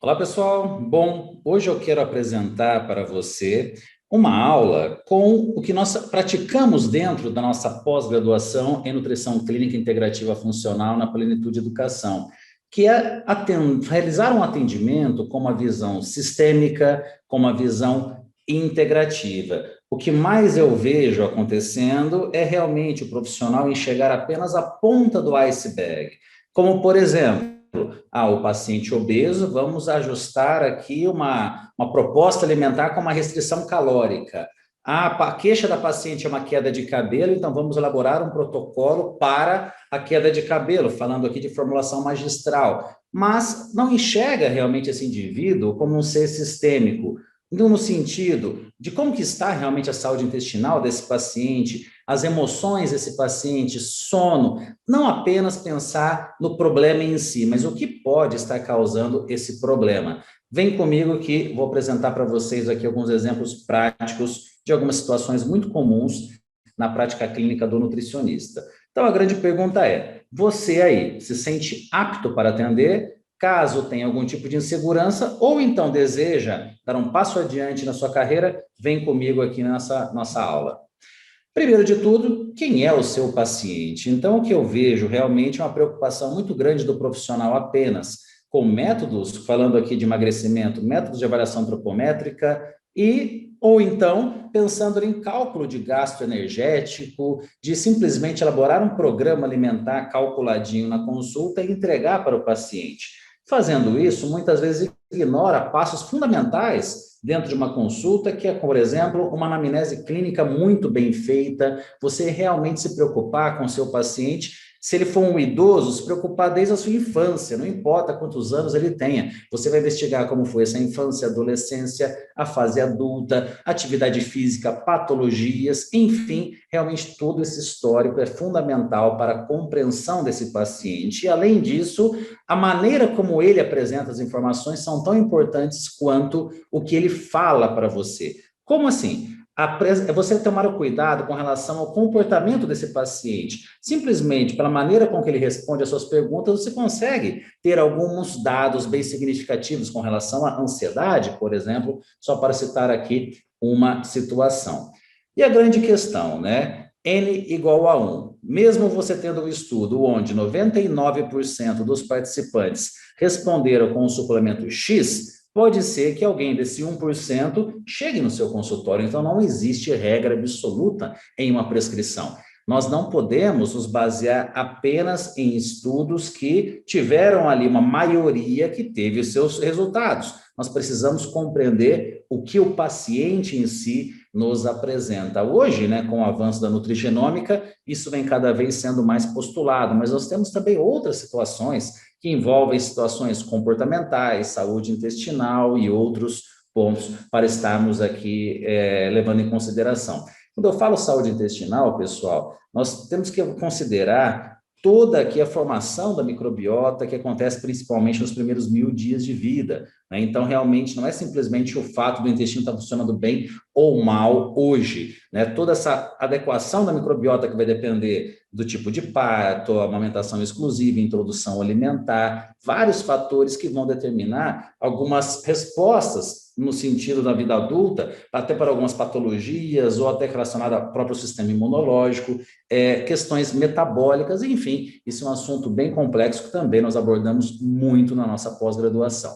Olá, pessoal. Bom, hoje eu quero apresentar para você uma aula com o que nós praticamos dentro da nossa pós-graduação em Nutrição Clínica Integrativa Funcional na Plenitude Educação, que é realizar um atendimento com uma visão sistêmica, com uma visão integrativa. O que mais eu vejo acontecendo é realmente o profissional enxergar apenas a ponta do iceberg, como, por exemplo, o paciente obeso, vamos ajustar aqui uma proposta alimentar com uma restrição calórica. A queixa da paciente é uma queda de cabelo, então vamos elaborar um protocolo para a queda de cabelo, falando aqui de formulação magistral, mas não enxerga realmente esse indivíduo como um ser sistêmico, no sentido de como que está realmente a saúde intestinal desse paciente, as emoções desse paciente, sono, não apenas pensar no problema em si, mas o que pode estar causando esse problema. Vem comigo que vou apresentar para vocês aqui alguns exemplos práticos de algumas situações muito comuns na prática clínica do nutricionista. Então, a grande pergunta é: você aí se sente apto para atender? Caso tenha algum tipo de insegurança ou então deseja dar um passo adiante na sua carreira, vem comigo aqui nessa nossa aula. Primeiro de tudo, quem é o seu paciente? Então, o que eu vejo realmente é uma preocupação muito grande do profissional apenas com métodos, falando aqui de emagrecimento, métodos de avaliação antropométrica ou então pensando em cálculo de gasto energético, de simplesmente elaborar um programa alimentar calculadinho na consulta e entregar para o paciente. Fazendo isso, muitas vezes ignora passos fundamentais dentro de uma consulta, que é, por exemplo, uma anamnese clínica muito bem feita, você realmente se preocupar com o seu paciente. Se ele for um idoso, se preocupar desde a sua infância, não importa quantos anos ele tenha. Você vai investigar como foi essa infância, adolescência, a fase adulta, atividade física, patologias, enfim, realmente todo esse histórico é fundamental para a compreensão desse paciente. E, além disso, a maneira como ele apresenta as informações são tão importantes quanto o que ele fala para você. Como assim? Você tomar o cuidado com relação ao comportamento desse paciente. Simplesmente pela maneira com que ele responde às suas perguntas, você consegue ter alguns dados bem significativos com relação à ansiedade, por exemplo, só para citar aqui uma situação. E a grande questão, né? N igual a 1. Mesmo você tendo um estudo onde 99% dos participantes responderam com o suplemento X, pode ser que alguém desse 1% chegue no seu consultório. Então, não existe regra absoluta em uma prescrição. Nós não podemos nos basear apenas em estudos que tiveram ali uma maioria que teve os seus resultados. Nós precisamos compreender o que o paciente em si nos apresenta. Hoje, né, com o avanço da nutrigenômica, isso vem cada vez sendo mais postulado, mas nós temos também outras situações que envolvem situações comportamentais, saúde intestinal e outros pontos para estarmos aqui levando em consideração. Quando eu falo saúde intestinal, pessoal, nós temos que considerar toda aqui a formação da microbiota que acontece principalmente nos primeiros 1.000 dias de vida, né? Então, realmente, não é simplesmente o fato do intestino estar funcionando bem ou mal hoje, né? Toda essa adequação da microbiota que vai depender do tipo de parto, amamentação exclusiva, introdução alimentar, vários fatores que vão determinar algumas respostas no sentido da vida adulta, até para algumas patologias ou até relacionada ao próprio sistema imunológico, questões metabólicas, enfim, isso é um assunto bem complexo que também nós abordamos muito na nossa pós-graduação.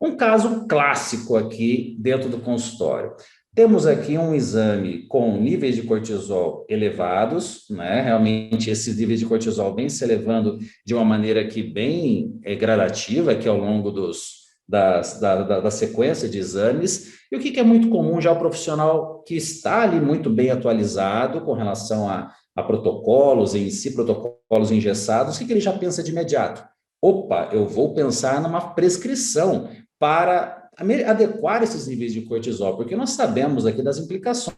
Um caso clássico aqui dentro do consultório. Temos aqui um exame com níveis de cortisol elevados, né? Realmente esses níveis de cortisol vêm se elevando de uma maneira aqui bem gradativa, aqui ao longo da sequência de exames. E o que é muito comum já o profissional que está ali muito bem atualizado com relação a protocolos em si, protocolos engessados, o que ele já pensa de imediato? Opa, eu vou pensar numa prescrição para adequar esses níveis de cortisol, porque nós sabemos aqui das implicações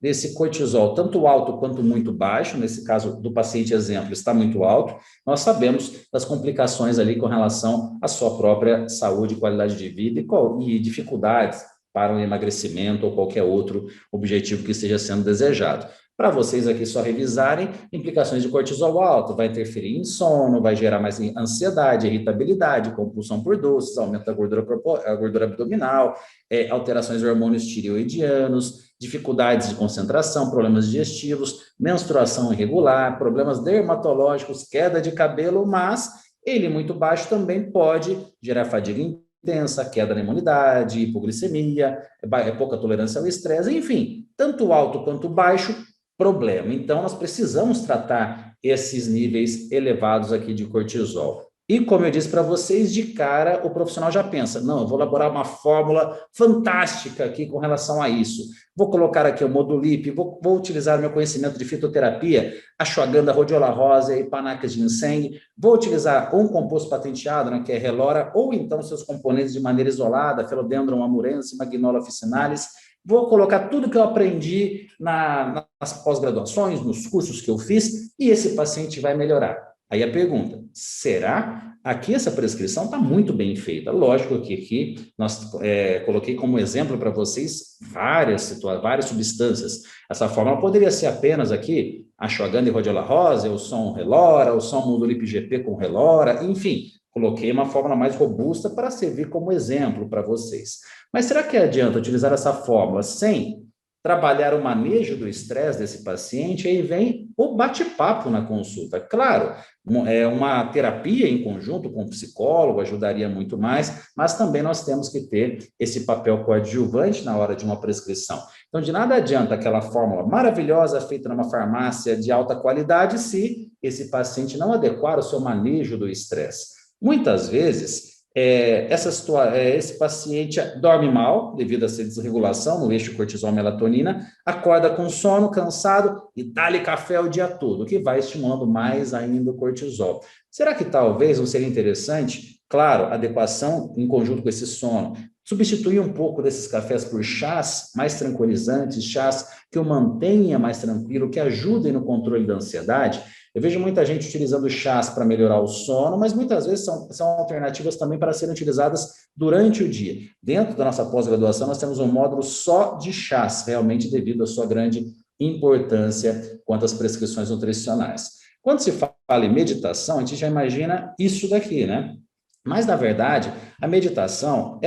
desse cortisol, tanto alto quanto muito baixo, nesse caso do paciente exemplo, está muito alto, nós sabemos das complicações ali com relação à sua própria saúde, qualidade de vida e dificuldades para o emagrecimento ou qualquer outro objetivo que esteja sendo desejado. Para vocês aqui só revisarem, implicações de cortisol alto, vai interferir em sono, vai gerar mais ansiedade, irritabilidade, compulsão por doces, aumento da a gordura abdominal, alterações de hormônios tireoidianos, dificuldades de concentração, problemas digestivos, menstruação irregular, problemas dermatológicos, queda de cabelo, mas ele muito baixo também pode gerar fadiga intensa, queda na imunidade, hipoglicemia, pouca tolerância ao estresse, enfim, tanto alto quanto baixo, problema. Então, nós precisamos tratar esses níveis elevados aqui de cortisol. E como eu disse para vocês, de cara o profissional já pensa, não, eu vou elaborar uma fórmula fantástica aqui com relação a isso. Vou colocar aqui o Modulip, vou utilizar meu conhecimento de fitoterapia, ashwagandha, rhodiola rosa e panacas de ginseng, vou utilizar um composto patenteado, né, que é Relora, ou então seus componentes de maneira isolada, Philodendron amurense, Magnolia officinalis. Vou colocar tudo que eu aprendi nas pós-graduações, nos cursos que eu fiz, e esse paciente vai melhorar. Aí a pergunta, será? Aqui essa prescrição está muito bem feita. Lógico que aqui coloquei como exemplo para vocês várias substâncias. Essa fórmula poderia ser apenas aqui ashwagandha e rhodiola rosa, o som Relora, o som Modulip GP com Relora, enfim, coloquei uma fórmula mais robusta para servir como exemplo para vocês. Mas será que adianta utilizar essa fórmula sem trabalhar o manejo do estresse desse paciente? Aí vem o bate-papo na consulta. Claro, uma terapia em conjunto com o psicólogo ajudaria muito mais, mas também nós temos que ter esse papel coadjuvante na hora de uma prescrição. Então, de nada adianta aquela fórmula maravilhosa feita numa farmácia de alta qualidade se esse paciente não adequar o seu manejo do estresse. Muitas vezes, esse paciente dorme mal, devido a essa desregulação no eixo cortisol-melatonina, acorda com sono, cansado e dá-lhe café o dia todo, o que vai estimulando mais ainda o cortisol. Será que talvez não seria interessante, claro, adequação em conjunto com esse sono, substituir um pouco desses cafés por chás mais tranquilizantes, chás que o mantenha mais tranquilo, que ajudem no controle da ansiedade? Eu vejo muita gente utilizando chás para melhorar o sono, mas muitas vezes são alternativas também para serem utilizadas durante o dia. Dentro da nossa pós-graduação, nós temos um módulo só de chás, realmente devido à sua grande importância quanto às prescrições nutricionais. Quando se fala em meditação, a gente já imagina isso daqui, né? Mas, na verdade, a meditação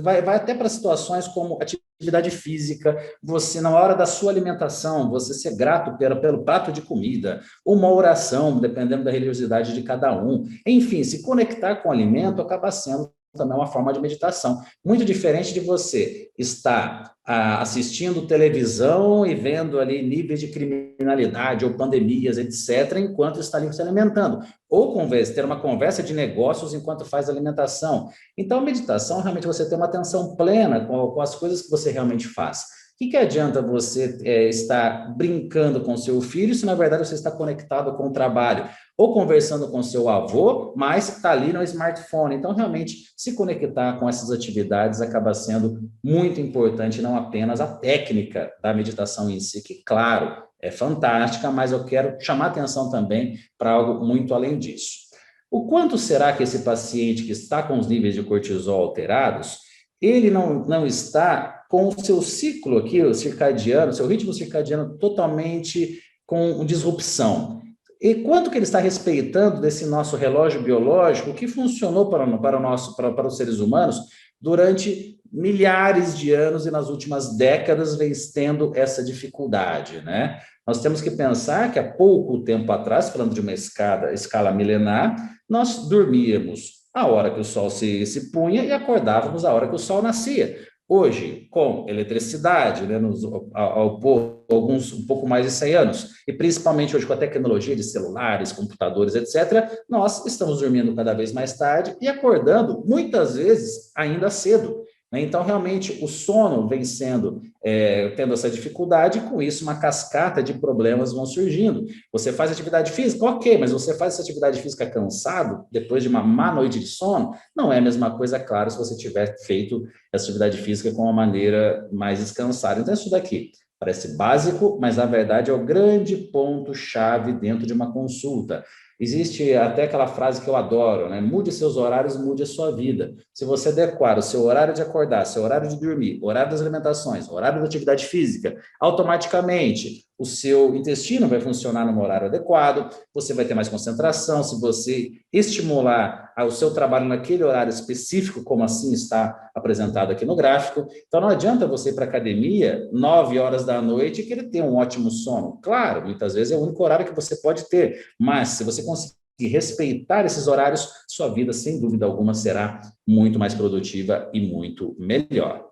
vai até para situações como atividade física, você, na hora da sua alimentação, você ser grato pelo prato de comida, uma oração, dependendo da religiosidade de cada um. Enfim, se conectar com o alimento acaba sendo também uma forma de meditação. Muito diferente de você estar assistindo televisão e vendo ali níveis de criminalidade ou pandemias, etc., enquanto está ali se alimentando. Ou ter uma conversa de negócios enquanto faz alimentação. Então, a meditação, realmente, você tem uma atenção plena com as coisas que você realmente faz. O que adianta você estar brincando com seu filho se, na verdade, você está conectado com o trabalho? Ou conversando com seu avô, mas está ali no smartphone. Então, realmente, se conectar com essas atividades acaba sendo muito importante, não apenas a técnica da meditação em si, que, claro, é fantástica, mas eu quero chamar atenção também para algo muito além disso. O quanto será que esse paciente que está com os níveis de cortisol alterados, ele não está com o seu ciclo aqui, o circadiano, seu ritmo circadiano totalmente com disrupção? E quanto que ele está respeitando desse nosso relógio biológico que funcionou para os seres humanos durante milhares de anos e nas últimas décadas vem tendo essa dificuldade, né? Nós temos que pensar que há pouco tempo atrás, falando de uma escala milenar, nós dormíamos a hora que o sol se punha e acordávamos a hora que o sol nascia. Hoje, com eletricidade, né, alguns um pouco mais de 100 anos, e principalmente hoje com a tecnologia de celulares, computadores, etc., nós estamos dormindo cada vez mais tarde e acordando, muitas vezes, ainda cedo. Né? Então, realmente, o sono vem tendo essa dificuldade, e com isso, uma cascata de problemas vão surgindo. Você faz atividade física? Ok, mas você faz essa atividade física cansado, depois de uma má noite de sono? Não é a mesma coisa, claro, se você tiver feito essa atividade física com uma maneira mais descansada. Então, isso daqui parece básico, mas, na verdade, é o grande ponto-chave dentro de uma consulta. Existe até aquela frase que eu adoro, né? Mude seus horários, mude a sua vida. Se você adequar o seu horário de acordar, seu horário de dormir, horário das alimentações, horário da atividade física, automaticamente o seu intestino vai funcionar no horário adequado, você vai ter mais concentração. Se você estimular o seu trabalho naquele horário específico, como assim está apresentado aqui no gráfico, então não adianta você ir para a academia 9 horas da noite e querer ter um ótimo sono. Claro, muitas vezes é o único horário que você pode ter, mas se você conseguir respeitar esses horários, sua vida, sem dúvida alguma, será muito mais produtiva e muito melhor.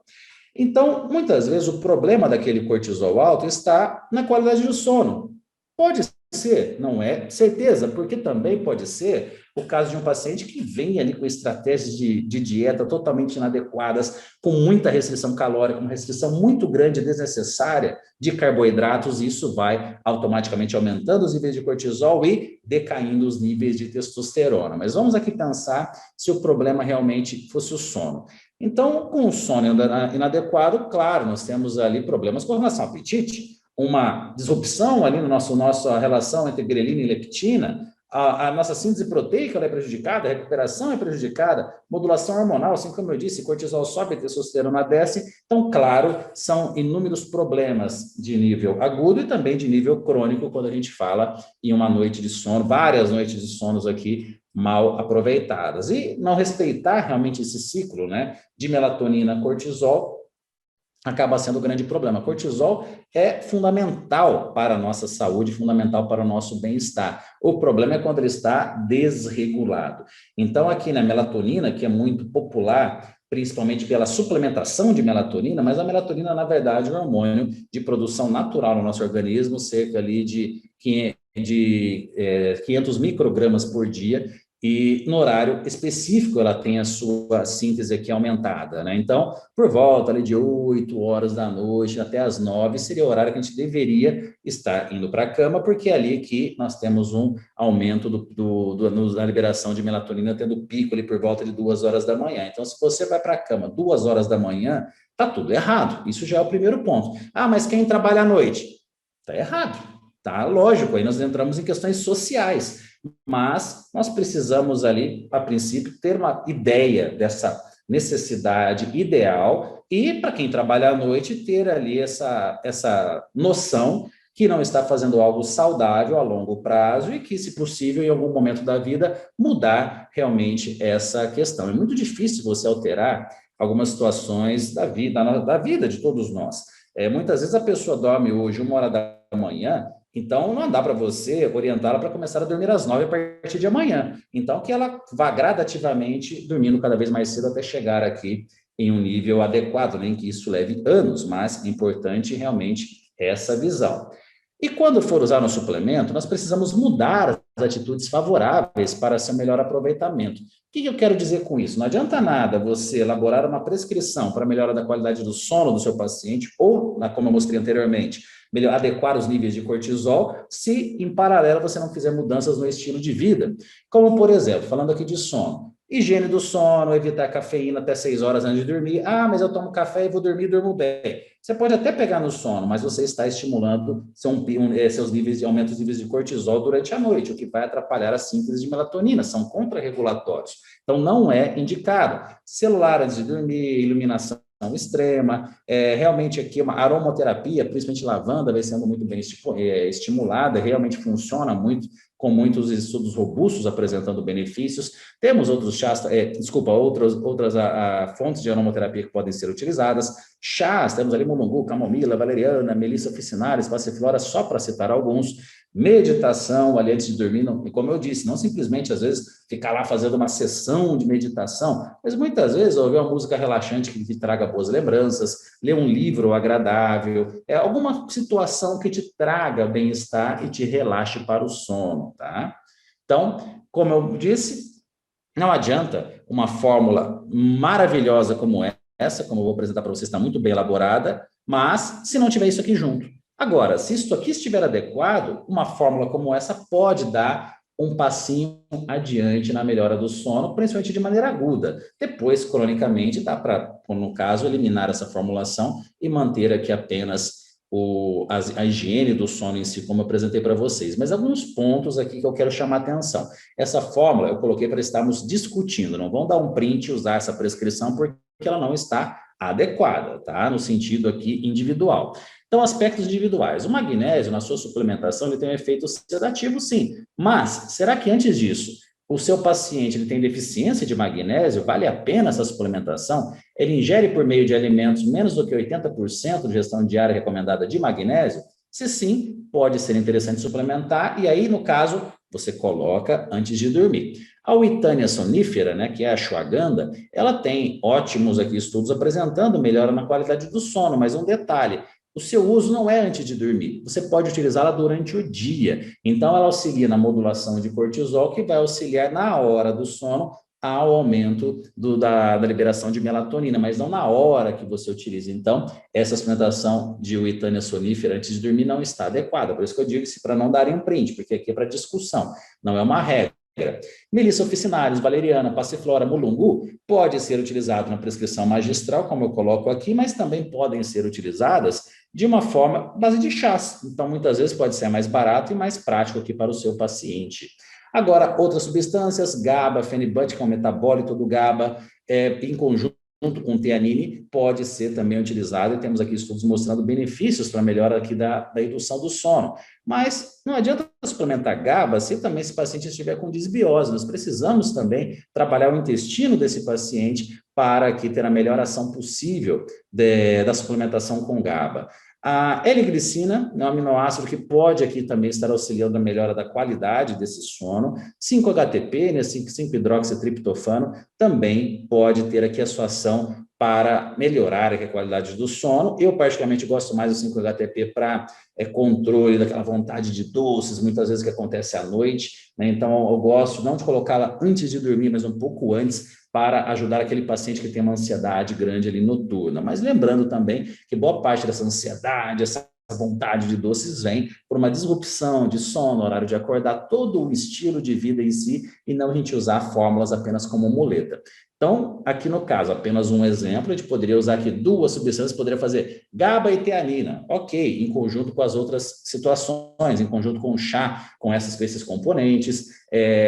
Então, muitas vezes, o problema daquele cortisol alto está na qualidade do sono. Pode ser, não é certeza, porque também pode ser o caso de um paciente que vem ali com estratégias de dieta totalmente inadequadas, com muita restrição calórica, uma restrição muito grande e desnecessária de carboidratos, e isso vai automaticamente aumentando os níveis de cortisol e decaindo os níveis de testosterona. Mas vamos aqui pensar se o problema realmente fosse o sono. Então, com o sono inadequado, claro, nós temos ali problemas com relação ao apetite, uma disrupção ali no nossa relação entre grelina e leptina, a nossa síntese proteica é prejudicada, a recuperação é prejudicada, modulação hormonal, assim como eu disse, cortisol sobe, testosterona desce. Então, claro, são inúmeros problemas de nível agudo e também de nível crônico quando a gente fala em uma noite de sono, várias noites de sonos aqui mal aproveitadas. E não respeitar realmente esse ciclo, né, de melatonina, cortisol, acaba sendo um grande problema. Cortisol é fundamental para a nossa saúde, fundamental para o nosso bem-estar. O problema é quando ele está desregulado. Então, aqui na melatonina, que é muito popular, principalmente pela suplementação de melatonina, mas a melatonina, na verdade, é um hormônio de produção natural no nosso organismo, cerca ali de 500 microgramas por dia, e no horário específico ela tem a sua síntese aqui aumentada, né? Então, por volta ali de 8 horas da noite até as 9 seria o horário que a gente deveria estar indo para a cama, porque é ali que nós temos um aumento da liberação de melatonina, tendo pico ali por volta de 2 horas da manhã. Então, se você vai para a cama 2 horas da manhã, tá tudo errado. Isso já é o primeiro ponto. Ah, mas quem trabalha à noite? Tá errado. Tá lógico, aí nós entramos em questões sociais. Mas nós precisamos ali, a princípio, ter uma ideia dessa necessidade ideal e, para quem trabalha à noite, ter ali essa noção que não está fazendo algo saudável a longo prazo e que, se possível, em algum momento da vida, mudar realmente essa questão. É muito difícil você alterar algumas situações da vida de todos nós. Muitas vezes a pessoa dorme hoje 1 hora da manhã, então, não dá para você orientá-la para começar a dormir às 9 a partir de amanhã. Então, que ela vá gradativamente dormindo cada vez mais cedo até chegar aqui em um nível adequado, nem que isso leve anos, mas é importante realmente essa visão. E quando for usar no suplemento, nós precisamos mudar as atitudes favoráveis para seu melhor aproveitamento. O que eu quero dizer com isso? Não adianta nada você elaborar uma prescrição para melhora da qualidade do sono do seu paciente, ou, como eu mostrei anteriormente, adequar os níveis de cortisol, se em paralelo você não fizer mudanças no estilo de vida. Como, por exemplo, falando aqui de sono, higiene do sono, evitar cafeína até 6 horas antes de dormir. Ah, mas eu tomo café e vou dormir e durmo bem. Você pode até pegar no sono, mas você está estimulando seus níveis de aumento dos níveis de cortisol durante a noite, o que vai atrapalhar a síntese de melatonina, são contrarregulatórios. Então, não é indicado. Celular antes de dormir, iluminação extrema, realmente aqui uma aromaterapia, principalmente lavanda, vai sendo muito bem estimulada, realmente funciona muito, com muitos estudos robustos apresentando benefícios. Temos outros chás, outras fontes de aromaterapia que podem ser utilizadas. Chás, temos ali mulungu, camomila, valeriana, melissa officinalis, passiflora, só para citar alguns. Meditação ali antes de dormir, não, como eu disse, não simplesmente às vezes ficar lá fazendo uma sessão de meditação, mas muitas vezes ouvir uma música relaxante que te traga boas lembranças, ler um livro agradável, alguma situação que te traga bem-estar e te relaxe para o sono, tá? Então, como eu disse, não adianta uma fórmula maravilhosa como essa, como eu vou apresentar para vocês, está muito bem elaborada, mas se não tiver isso aqui junto. Agora, se isso aqui estiver adequado, uma fórmula como essa pode dar um passinho adiante na melhora do sono, principalmente de maneira aguda. Depois, cronicamente, dá para, no caso, eliminar essa formulação e manter aqui apenas a higiene do sono em si, como eu apresentei para vocês. Mas alguns pontos aqui que eu quero chamar a atenção. Essa fórmula eu coloquei para estarmos discutindo, não vão dar um print e usar essa prescrição porque ela não está adequada, tá? No sentido aqui individual. Então, aspectos individuais. O magnésio, na sua suplementação, ele tem um efeito sedativo, sim. Mas, será que antes disso, o seu paciente ele tem deficiência de magnésio? Vale a pena essa suplementação? Ele ingere por meio de alimentos menos do que 80% de ingestão diária recomendada de magnésio? Se sim, pode ser interessante suplementar, e aí, no caso, você coloca antes de dormir. A Withania sonífera, né, que é a ashwagandha, ela tem ótimos aqui estudos apresentando melhora na qualidade do sono, mas um detalhe, o seu uso não é antes de dormir, você pode utilizá-la durante o dia. Então, ela auxilia na modulação de cortisol, que vai auxiliar na hora do sono ao aumento da liberação de melatonina, mas não na hora que você utiliza. Então, essa suplementação de Withania sonífera antes de dormir não está adequada. Por isso que eu digo para não darem um print, porque aqui é para discussão, não é uma regra. Melissa officinalis, valeriana, passiflora, mulungu pode ser utilizado na prescrição magistral, como eu coloco aqui, mas também podem ser utilizadas de uma forma base de chás. Então, muitas vezes pode ser mais barato e mais prático aqui para o seu paciente. Agora, outras substâncias, GABA, fenibut, que é um metabólito do GABA, em conjunto com teanine, pode ser também utilizado, e temos aqui estudos mostrando benefícios para a melhora aqui da indução do sono. Mas não adianta suplementar GABA se também esse paciente estiver com disbiose. Nós precisamos também trabalhar o intestino desse paciente para aqui ter a melhor ação possível da suplementação com GABA. A L-glicina é um aminoácido que pode aqui também estar auxiliando a melhora da qualidade desse sono. 5-HTP, né, 5-hidroxitriptofano, também pode ter aqui a sua ação para melhorar aqui a qualidade do sono. Eu, particularmente, gosto mais do 5-HTP para controle daquela vontade de doces, muitas vezes que acontece à noite, né? Então, eu gosto não de colocá-la antes de dormir, mas um pouco antes, para ajudar aquele paciente que tem uma ansiedade grande ali noturna. Mas lembrando também que boa parte dessa ansiedade, essa vontade de doces vem por uma disrupção de sono, horário de acordar, todo o estilo de vida em si, e não a gente usar fórmulas apenas como muleta. Então, aqui no caso, apenas um exemplo, a gente poderia usar aqui duas substâncias, poderia fazer GABA e teanina, ok, em conjunto com as outras situações, em conjunto com o chá, com esses componentes,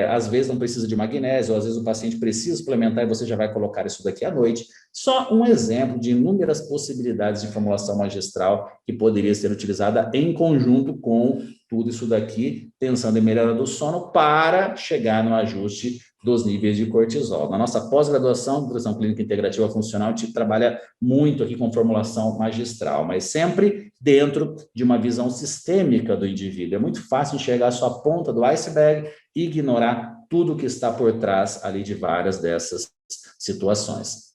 às vezes não precisa de magnésio, às vezes o paciente precisa suplementar e você já vai colocar isso daqui à noite. Só um exemplo de inúmeras possibilidades de formulação magistral que poderia ser utilizada em conjunto com tudo isso daqui, pensando em melhora do sono para chegar no ajuste dos níveis de cortisol. Na nossa pós-graduação, nutrição clínica integrativa funcional, a gente trabalha muito aqui com formulação magistral, mas sempre dentro de uma visão sistêmica do indivíduo. É muito fácil enxergar só a ponta do iceberg e ignorar tudo que está por trás ali de várias dessas situações.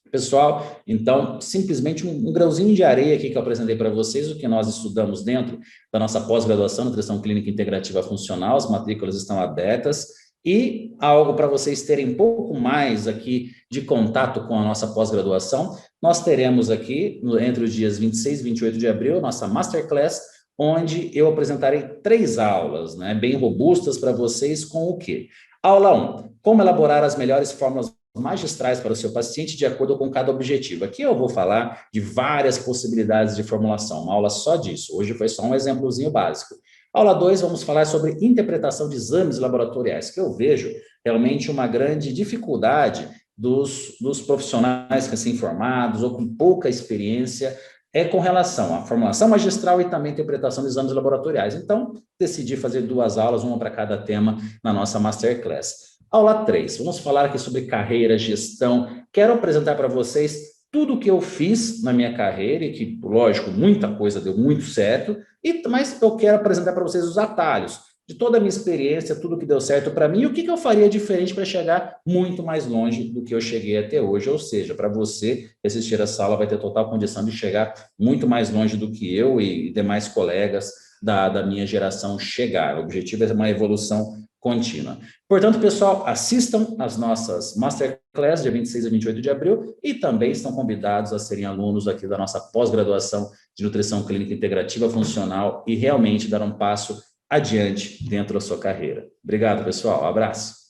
Pessoal, então, simplesmente um grãozinho de areia aqui que eu apresentei para vocês, o que nós estudamos dentro da nossa pós-graduação, Nutrição Clínica Integrativa Funcional, as matrículas estão abertas, e algo para vocês terem um pouco mais aqui de contato com a nossa pós-graduação, nós teremos aqui, entre os dias 26 e 28 de abril, nossa Masterclass, onde eu apresentarei 3 aulas, né, bem robustas para vocês com o quê? Aula 1, como elaborar as melhores fórmulas magistrais para o seu paciente de acordo com cada objetivo. Aqui eu vou falar de várias possibilidades de formulação, uma aula só disso. Hoje foi só um exemplozinho básico. Aula 2, vamos falar sobre interpretação de exames laboratoriais, que eu vejo realmente uma grande dificuldade dos profissionais recém-formados ou com pouca experiência com relação à formulação magistral e também interpretação de exames laboratoriais. Então, decidi fazer 2 aulas, uma para cada tema, na nossa Masterclass. Aula 3, vamos falar aqui sobre carreira, gestão. Quero apresentar para vocês tudo o que eu fiz na minha carreira e que, lógico, muita coisa deu muito certo, mas eu quero apresentar para vocês os atalhos de toda a minha experiência, tudo que deu certo para mim e o que eu faria diferente para chegar muito mais longe do que eu cheguei até hoje. Ou seja, para você assistir essa aula vai ter total condição de chegar muito mais longe do que eu e demais colegas da minha geração chegaram. O objetivo é uma evolução contínua. Portanto, pessoal, assistam às nossas Masterclass, dia 26 a 28 de abril, e também estão convidados a serem alunos aqui da nossa pós-graduação de Nutrição Clínica Integrativa Funcional e realmente dar um passo adiante dentro da sua carreira. Obrigado, pessoal. Um abraço.